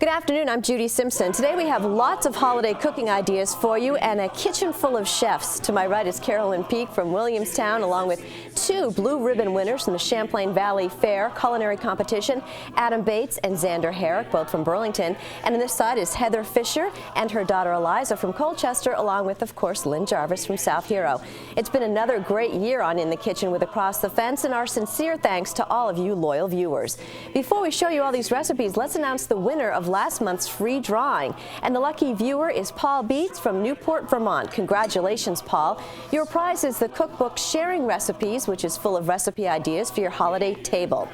Good afternoon, I'm Judy Simpson. Today we have lots of holiday cooking ideas for you and a kitchen full of chefs. To my right is Carolyn Peak from Williamstown, along with two blue ribbon winners from the Champlain Valley Fair culinary competition, Adam Bates and Xander Herrick, both from Burlington. And on this side is Heather Fisher and her daughter Eliza from Colchester, along with, of course, Lynn Jarvis from South Hero. It's been another great year on In the Kitchen with Across the Fence, and our sincere thanks to all of you loyal viewers. Before we show you all these recipes, let's announce the winner of last month's free drawing. And the lucky viewer is Paul Beets from Newport, Vermont. Congratulations, Paul. Your prize is the cookbook Sharing Recipes, which is full of recipe ideas for your holiday table.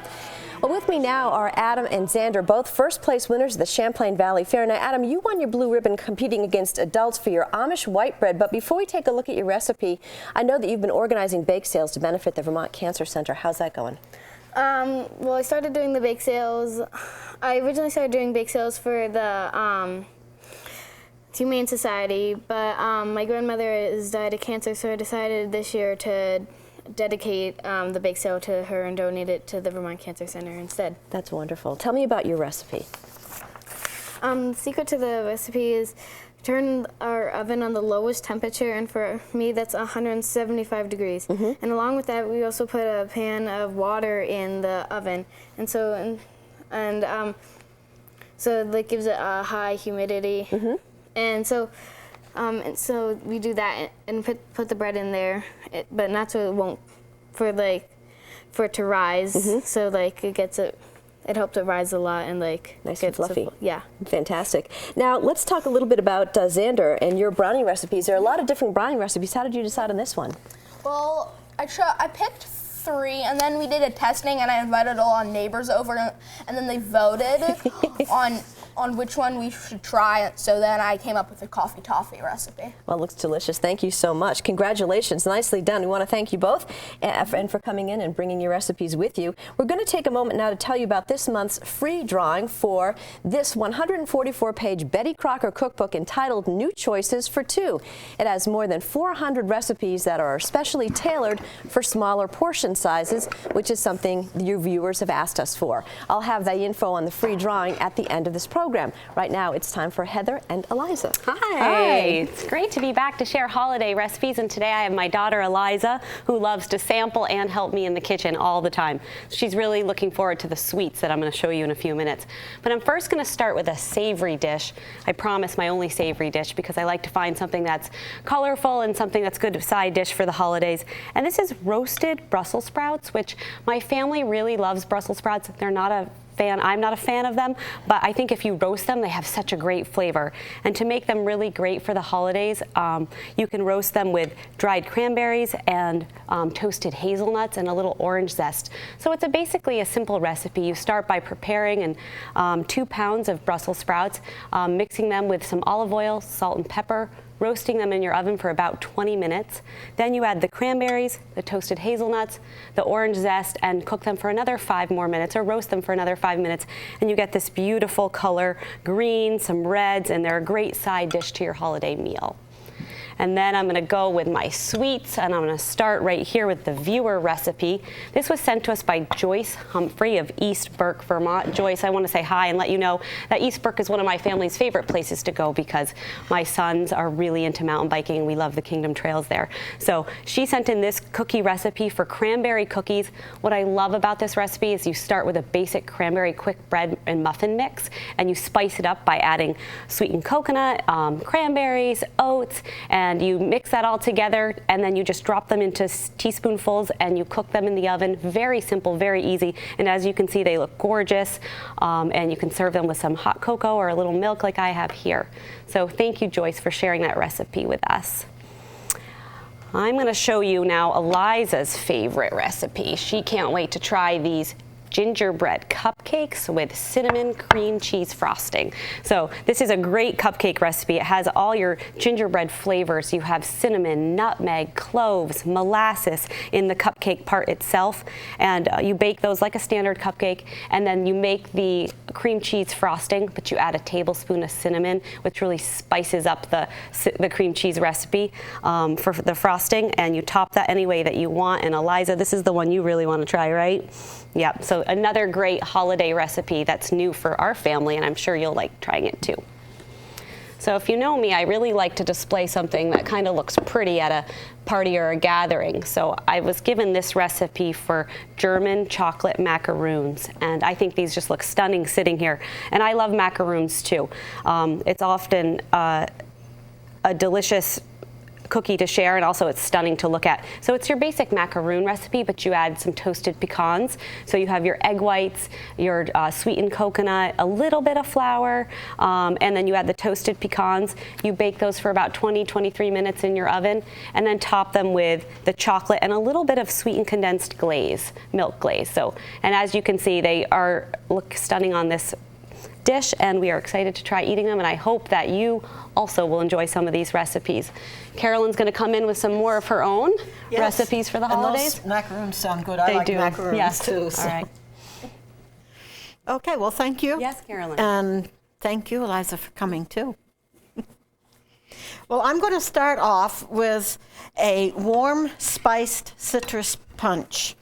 Well, with me now are Adam and Xander, both first place winners of the Champlain Valley Fair. Now, Adam, you won your blue ribbon competing against adults for your Amish white bread. But before we take a look at your recipe, I know that you've been organizing bake sales to benefit the Vermont Cancer Center. How's that going? Well, I started doing the bake sales. I originally started doing bake sales for the Humane Society, but my grandmother has died of cancer, so I decided this year to dedicate the bake sale to her and donate it to the Vermont Cancer Center instead. That's wonderful. Tell me about your recipe. The secret to the recipe is turn our oven on the lowest temperature, and for me that's 175 degrees. And along with that, we also put a pan of water in the oven, and so that gives it a high humidity. And so we do that and put the bread in there, but not so it won't for it to rise. So it helps it rise a lot and nice and fluffy. Yeah. Fantastic. Now let's talk a little bit about Xander and your brownie recipes. There are a lot of different brownie recipes. How did you decide on this one? Well, I picked 3, and then we did a testing, and I invited all our neighbors over, and then they voted on which one we should try. So then I came up with a coffee toffee recipe. Well, it looks delicious. Thank you so much. Congratulations. Nicely done. We want to thank you both and for coming in and bringing your recipes with you. We're going to take a moment now to tell you about this month's free drawing for this 144-page Betty Crocker cookbook entitled New Choices for Two. It has more than 400 recipes that are especially tailored for smaller portion sizes, which is something your viewers have asked us for. I'll have the info on the free drawing at the end of this program. Right now, it's time for Heather and Eliza. Hi. It's great to be back to share holiday recipes, and today I have my daughter Eliza, who loves to sample and help me in the kitchen all the time. She's really looking forward to the sweets that I'm going to show you in a few minutes. But I'm first going to start with a savory dish. I promise my only savory dish, because I like to find something that's colorful and something that's good side dish for the holidays. And this is roasted Brussels sprouts, which my family really loves Brussels sprouts. They're not a fan. I'm not a fan of them, but I think if you roast them, they have such a great flavor. And to make them really great for the holidays, you can roast them with dried cranberries and toasted hazelnuts and a little orange zest. So it's basically a simple recipe. You start by preparing 2 pounds of Brussels sprouts, mixing them with some olive oil, salt and pepper, roasting them in your oven for about 20 minutes. Then you add the cranberries, the toasted hazelnuts, the orange zest, and cook them for another 5 more minutes, or roast them for another 5 minutes, and you get this beautiful color, green, some reds, and they're a great side dish to your holiday meal. And then I'm going to go with my sweets, and I'm going to start right here with the viewer recipe. This was sent to us by Joyce Humphrey of East Burke, Vermont. Joyce, I want to say hi and let you know that East Burke is one of my family's favorite places to go, because my sons are really into mountain biking and we love the Kingdom Trails there. So she sent in this cookie recipe for cranberry cookies. What I love about this recipe is you start with a basic cranberry quick bread and muffin mix, and you spice it up by adding sweetened coconut, cranberries, oats, and you mix that all together, and then you just drop them into teaspoonfuls and you cook them in the oven. Very simple, very easy, and as you can see, they look gorgeous, and you can serve them with some hot cocoa or a little milk like I have here. So thank you, Joyce, for sharing that recipe with us. I'm going to show you now Eliza's favorite recipe. She can't wait to try these gingerbread cupcakes with cinnamon cream cheese frosting. So this is a great cupcake recipe. It has all your gingerbread flavors. You have cinnamon, nutmeg, cloves, molasses in the cupcake part itself, and you bake those like a standard cupcake, and then you make the cream cheese frosting, but you add a tablespoon of cinnamon, which really spices up the cream cheese recipe for the frosting, and you top that any way that you want. And Eliza, this is the one you really want to try, right? Yeah, so another great holiday recipe that's new for our family, and I'm sure you'll like trying it too. So if you know me, I really like to display something that kind of looks pretty at a party or a gathering. So I was given this recipe for German chocolate macaroons, and I think these just look stunning sitting here. And I love macaroons too. It's often a delicious cookie to share, and also it's stunning to look at. So it's your basic macaroon recipe, but you add some toasted pecans. So you have your egg whites, your sweetened coconut, a little bit of flour, and then you add the toasted pecans. You bake those for about 20-23 minutes in your oven, and then top them with the chocolate and a little bit of sweetened condensed glaze, milk glaze. So, and as you can see, they look stunning on this dish, and we are excited to try eating them, and I hope that you also will enjoy some of these recipes. Carolyn's going to come in with some more of her own recipes for the holidays. And those macaroons sound good. I like macaroons too. So. All right. Okay, well, thank you. Yes, Carolyn. And thank you, Eliza, for coming too. Well, I'm going to start off with a warm spiced citrus punch.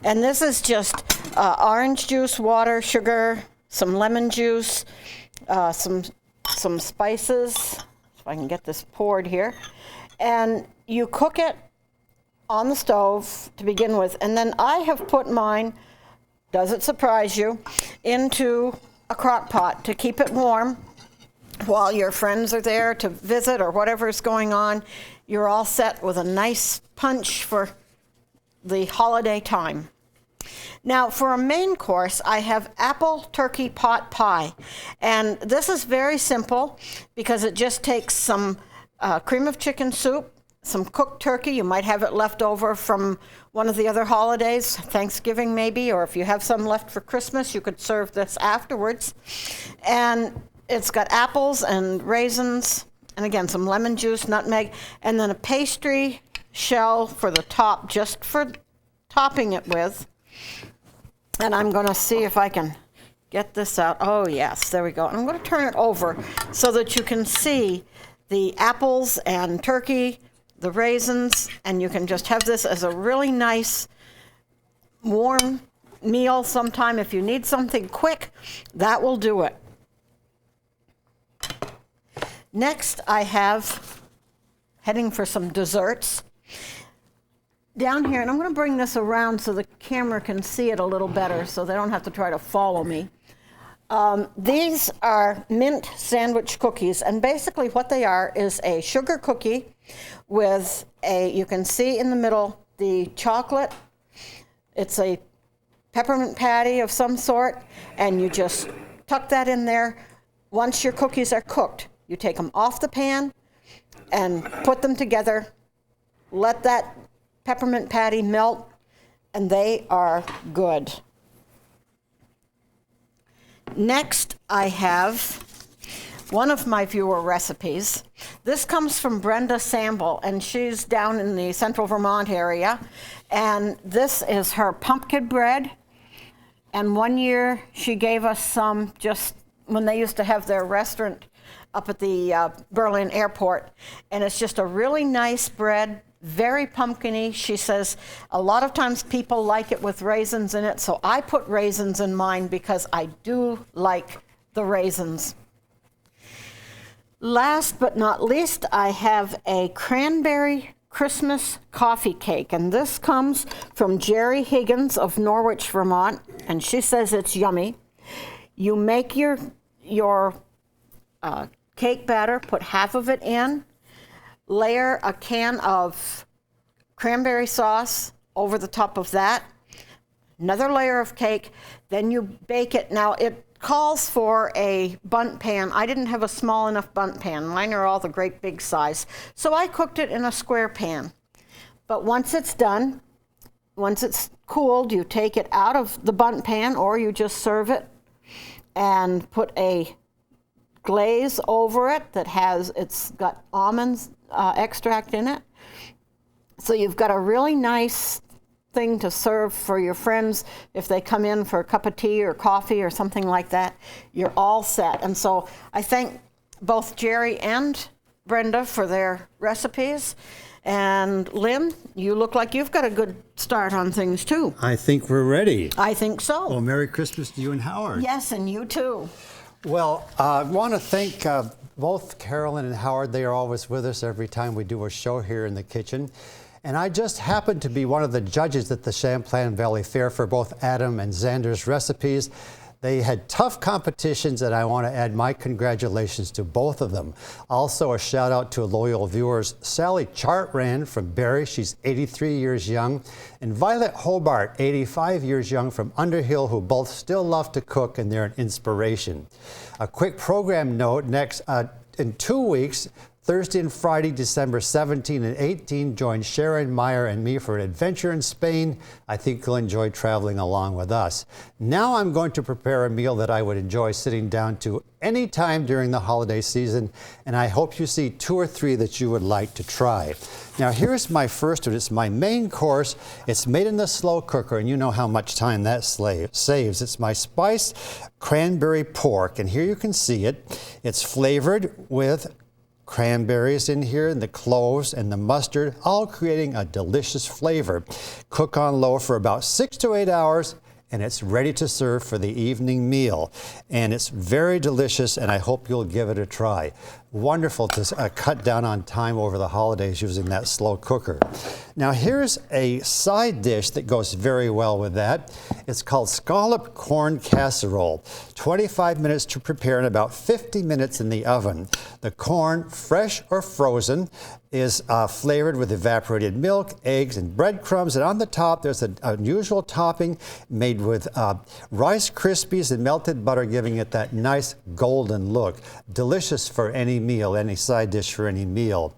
And this is just orange juice, water, sugar, some lemon juice, some spices, if I can get this poured here. And you cook it on the stove to begin with. And then I have put mine, does it surprise you, into a crock pot to keep it warm while your friends are there to visit or whatever is going on. You're all set with a nice punch for the holiday time. Now, for a main course, I have apple turkey pot pie. And this is very simple because it just takes some cream of chicken soup, some cooked turkey. You might have it left over from one of the other holidays, Thanksgiving maybe, or if you have some left for Christmas, you could serve this afterwards. And it's got apples and raisins, and again, some lemon juice, nutmeg, and then a pastry shell for the top, just for topping it with. And I'm going to see if I can get this out. Oh, yes, there we go. And I'm going to turn it over so that you can see the apples and turkey, the raisins, and you can just have this as a really nice warm meal sometime. If you need something quick, that will do it. Next, I have, heading for some desserts. Down here, and I'm going to bring this around so the camera can see it a little better so they don't have to try to follow me. These are mint sandwich cookies, and basically what they are is a sugar cookie with you can see in the middle the chocolate. It's a peppermint patty of some sort, and you just tuck that in there. Once your cookies are cooked, you take them off the pan and put them together, let that peppermint patty melt, and they are good. Next, I have one of my viewer recipes. This comes from Brenda Samble, and she's down in the central Vermont area. And this is her pumpkin bread. And one year she gave us some just when they used to have their restaurant up at the Berlin airport. And it's just a really nice bread, very pumpkin-y. She says a lot of times people like it with raisins in it, so I put raisins in mine because I do like the raisins. Last but not least, I have a cranberry Christmas coffee cake, and this comes from Jerry Higgins of Norwich, Vermont, and she says it's yummy. You make your cake batter, put half of it in, layer a can of cranberry sauce over the top of that, another layer of cake, then you bake it. Now it calls for a bundt pan. I didn't have a small enough bundt pan. Mine are all the great big size. So I cooked it in a square pan. But once it's done, once it's cooled, you take it out of the bundt pan, or you just serve it and put a glaze over it it's got almonds extract in it. So you've got a really nice thing to serve for your friends if they come in for a cup of tea or coffee or something like that, you're all set. And so I thank both Jerry and Brenda for their recipes. And Lynn, you look like you've got a good start on things too. I think we're ready. I think so. Well, Merry Christmas to you and Howard. Yes, and you too. Well, I want to thank both Carolyn and Howard. They are always with us every time we do a show here in the kitchen. And I just happened to be one of the judges at the Champlain Valley Fair for both Adam and Xander's recipes. They had tough competitions, and I want to add my congratulations to both of them. Also, a shout out to loyal viewers, Sally Chartrand from Barrie, she's 83 years young, and Violet Hobart, 85 years young from Underhill, who both still love to cook, and they're an inspiration. A quick program note, next, in 2 weeks, Thursday and Friday, December 17 and 18, join Sharon Meyer and me for an adventure in Spain. I think you'll enjoy traveling along with us. Now I'm going to prepare a meal that I would enjoy sitting down to any time during the holiday season, and I hope you see 2 or 3 that you would like to try. Now here's my first one. It's my main course. It's made in the slow cooker, and you know how much time that saves. It's my spiced cranberry pork, and here you can see it. It's flavored with cranberries in here, and the cloves and the mustard, all creating a delicious flavor. Cook on low for about 6 to 8 hours, and it's ready to serve for the evening meal. And it's very delicious, and I hope you'll give it a try. Wonderful to cut down on time over the holidays using that slow cooker. Now here's a side dish that goes very well with that. It's called scallop corn casserole. 25 minutes to prepare and about 50 minutes in the oven. The corn, fresh or frozen, is flavored with evaporated milk, eggs, and breadcrumbs. And on the top, there's an unusual topping made with Rice Krispies and melted butter, giving it that nice golden look. Delicious for any meal, any side dish for any meal.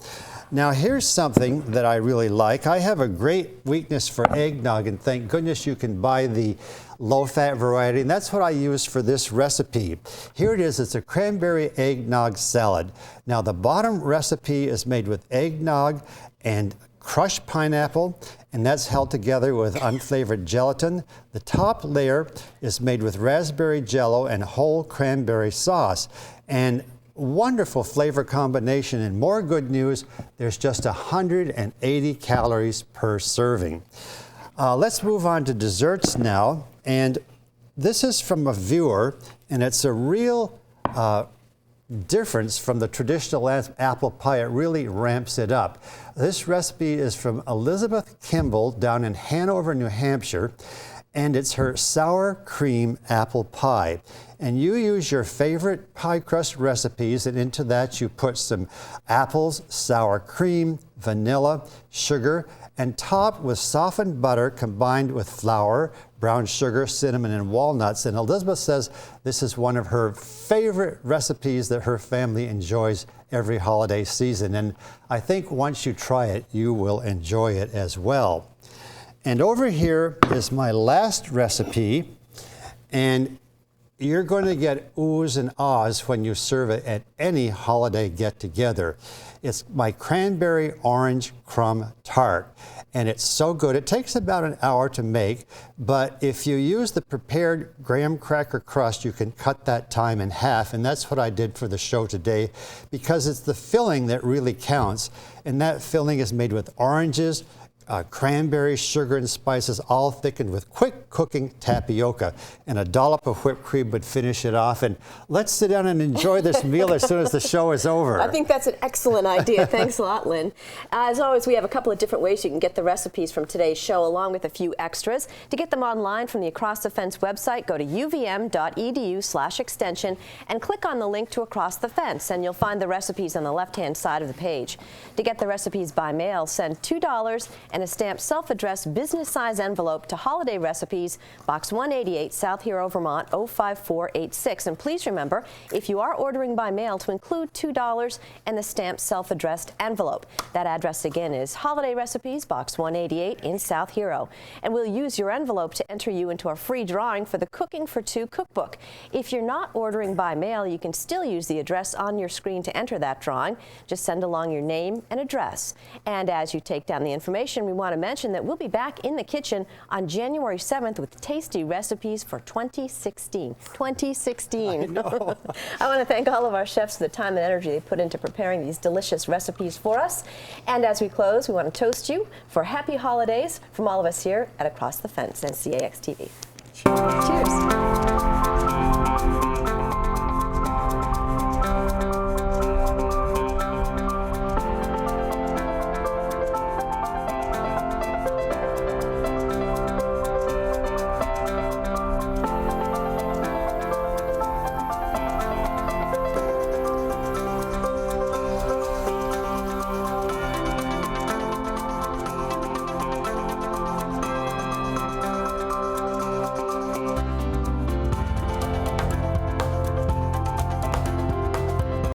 Now here's something that I really like. I have a great weakness for eggnog, and thank goodness you can buy the low-fat variety, and that's what I use for this recipe. Here it is. It's a cranberry eggnog salad. Now the bottom recipe is made with eggnog and crushed pineapple, and that's held together with unflavored gelatin. The top layer is made with raspberry jello and whole cranberry sauce. And wonderful flavor combination, and more good news, there's just 180 calories per serving. Let's move on to desserts now, and this is from a viewer, and it's a real difference from the traditional apple pie. It really ramps it up. This recipe is from Elizabeth Kimball down in Hanover, New Hampshire, and it's her sour cream apple pie. And you use your favorite pie crust recipes, and into that you put some apples, sour cream, vanilla, sugar, and top with softened butter combined with flour, brown sugar, cinnamon, and walnuts. And Elizabeth says this is one of her favorite recipes that her family enjoys every holiday season. And I think once you try it, you will enjoy it as well. And over here is my last recipe, and you're going to get oohs and ahs when you serve it at any holiday get-together. It's my cranberry orange crumb tart, and it's so good. It takes about an hour to make, but if you use the prepared graham cracker crust, you can cut that time in half, and that's what I did for the show today, because it's the filling that really counts, and that filling is made with oranges, cranberries, sugar, and spices, all thickened with quick cooking tapioca, and a dollop of whipped cream would finish it off. And let's sit down and enjoy this meal as soon as the show is over. I think that's an excellent idea. Thanks a lot, Lynn. As always, we have a couple of different ways you can get the recipes from today's show, along with a few extras. To get them online from the Across the Fence website, go to uvm.edu/extension and click on the link to Across the Fence, and you'll find the recipes on the left-hand side of the page. To get the recipes by mail, send $2 and a stamped self-addressed business-size envelope to Holiday Recipes, Box 188, South Hero, Vermont 05486. And please remember, if you are ordering by mail, to include $2 and the stamped self-addressed envelope. That address again is Holiday Recipes, Box 188 in South Hero. And we'll use your envelope to enter you into our free drawing for the Cooking for Two cookbook. If you're not ordering by mail, you can still use the address on your screen to enter that drawing. Just send along your name and address. And as you take down the information we want to mention that we'll be back in the kitchen on January 7th with tasty recipes for 2016. 2016. I want to thank all of our chefs for the time and energy they put into preparing these delicious recipes for us. And as we close, we want to toast you for happy holidays from all of us here at Across the Fence and CAX TV. Cheers.